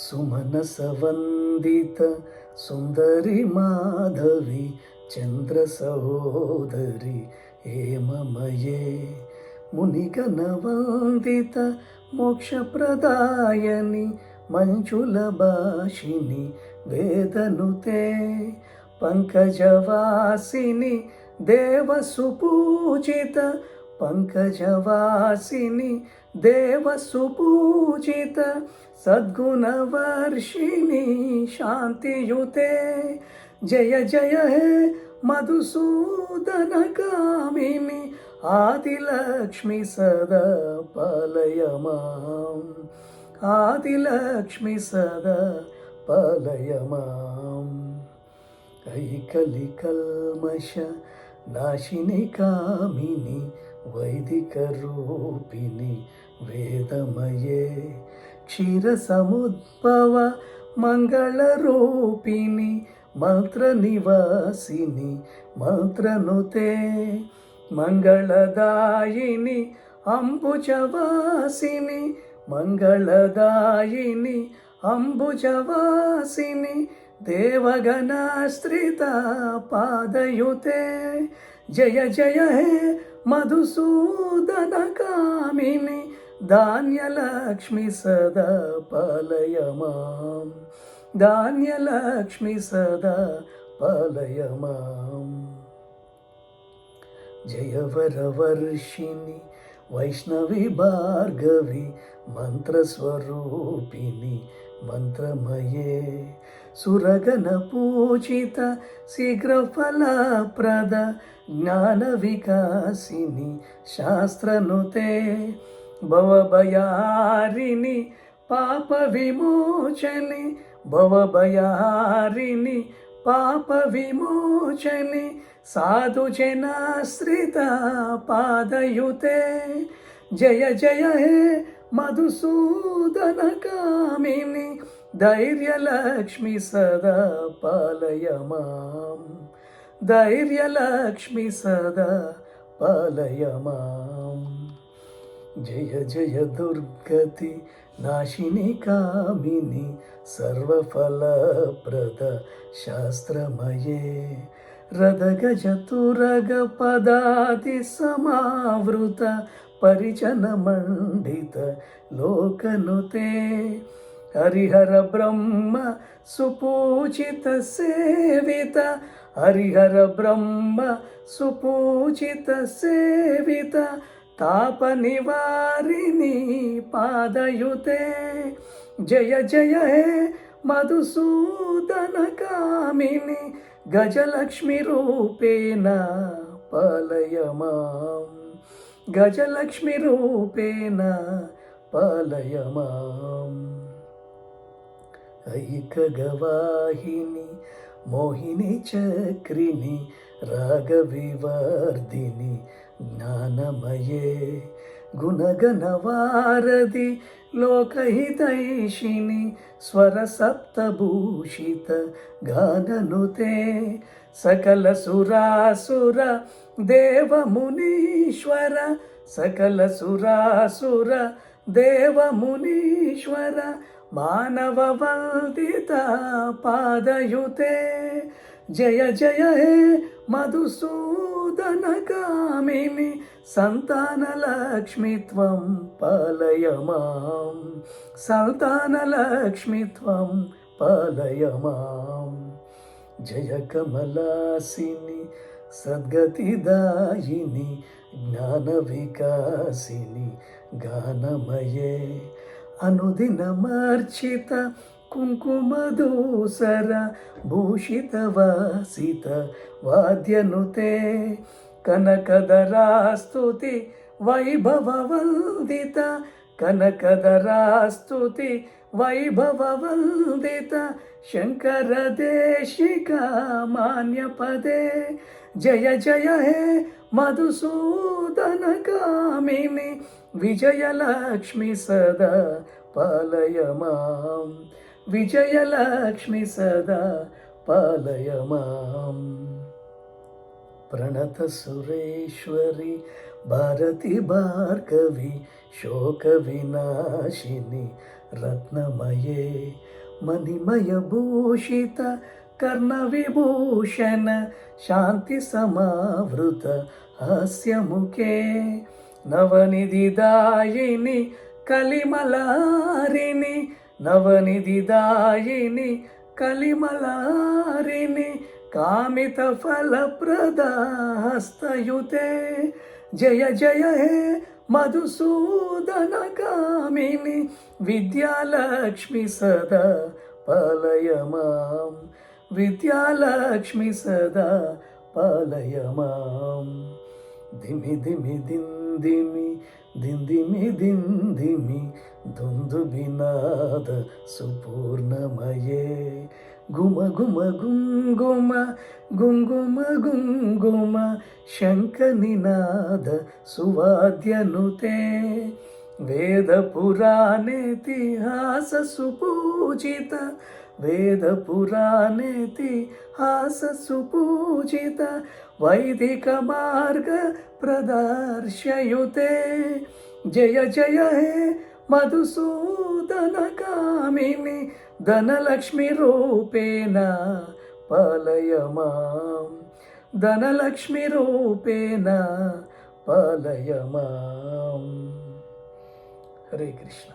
ಸುಮನಸವಂದಿತ ಸುಂದರಿ ಮಾಧವಿ ಚಂದ್ರ ಸಹೋದರಿ ಹೇಮಮಯೇ ಮುನಿಗಣವಂದಿತ ಮೋಕ್ಷಪ್ರದಾಯನಿ ಮಂಜುಲ ಭಾಷಿಣಿ ವೇದನುತೆ पंकजवासिनी देवसुपूजित पंकजवासिनी देवसुपूजित सद्गुणवर्षिणी शांतियुते जय जय हे मधुसूदन कामिनी आदिलक्ष्मी सदा पालय माम् आदिलक्ष्मी सदा पालय माम् ऐकलिकल्मष नाशिनी कामिनी वैदिकरूपिणी वेदमये क्षीरसमुद्भव मङ्गलरूपिणी मन्त्रनिवासिनी मन्त्रनुते मङ्गलदायिनी अम्बुजवासिनी मङ्गलदायिनी अम्बुजवासिनी देवगणाश्रिता पादयुते जय जय हे मधुसूदन कामिनी धान्यलक्ष्मी सदा पालय माम् धान्यलक्ष्मी सदा पालय माम् जय वरवर्षिणी वैष्णवी भार्गवी मन्त्रस्वरूपिणी मन्त्रमये सुरगणपूजित शीघ्रफलप्रद ज्ञानविकासिनी शास्त्रनुते भवभयारिणि पापविमोचनि भवभयारिणि पापविमोचनि साधुजनाश्रिता पादयुते जय जय हे मधुसूदन कामिनी धैर्यलक्ष्मी सदा पालय माम् धैर्यलक्ष्मी सदा पालय माम् जय जय दुर्गति नाशिनी कामिनी सर्वफलप्रद शास्त्रमये रदगजतुरगपदाति समावृत परिजनमण्डित लोकनुते हरिहर ब्रह्म सुपूजित सेवित हरिहर ब्रह्म सुपूजित सेवित तापनिवारिणी पादयुते जय जय हे मधुसूदन कामिनी गजलक्ष्मी रूपेण पालय माम् गजलक्ष्मी रूपेण पालय माम् ऐकगवाहिनी मोहिनी चक्रिणी रागविवर्धिनी ज्ञानमये गुणगणवारधि लोकहितैषिणी स्वरसप्तभूषित गाननुते सकलसुरासुर देवमुनीश्वर सकलसुरासुर देवमुनीश्वर मानववन्दिता पादयुते जय जय हे मधुसूदन कामिनी सन्तानलक्ष्मी त्वं पालय माम् सन्तानलक्ष्मी त्वं पालय माम् जय कमलासिनी सद्गतिदायिनी ज्ञानविकासिनी गानमये अनुदिनमर्चित कुङ्कुमधूसर भूषितवासित वाद्यनुते कनकदरास्तुति वैभववन्दित कनकदरास्तुति वैभववन्दित शङ्करदेशिका मान्यपदे जय जय हे मधुसूदन कामिनी विजयलक्ष्मी सदा पालय माम् विजयलक्ष्मी सदा पालय माम् प्रणतसुरेश्वरी భారతి భార్గవి శోక వినాశిని రత్నమయే మణిమయ భూషిత కర్ణ విభూషణ శాంతి సమావృత హాస్యముఖే నవనిధిదాయిని కలిమలారిణి నవనిధిదాయిని కలిమలారిణి కామిత ఫలప్రదాస్తయుతే జయ జయ హే మధుసూదన కామిని విద్యాలక్ష్మి సదా పాలయ మాం విద్యాలక్ష్మి సదా పాలయ మాం ధిమి ధిమి దిందిమి దిందిమి దిందిమి దుందుబినాద సుపూర్ణమయే గుమ గుమ గుంగుమ గుంగుమ గుంగుమ శంఖ నినాద సువాద్యనుతే వేద పురాణేతిహాస సుపూజిత వేద పురాణేతిహాస సుపూజిత వైదిక మార్గ ప్రదర్శయుతే జయ జయ హే మధుసూదన కామిని ధనలక్ష్మి రూపేణ పాలయ మాం ధనలక్ష్మి రూపేణ పాలయ మాం. హరే కృష్ణ.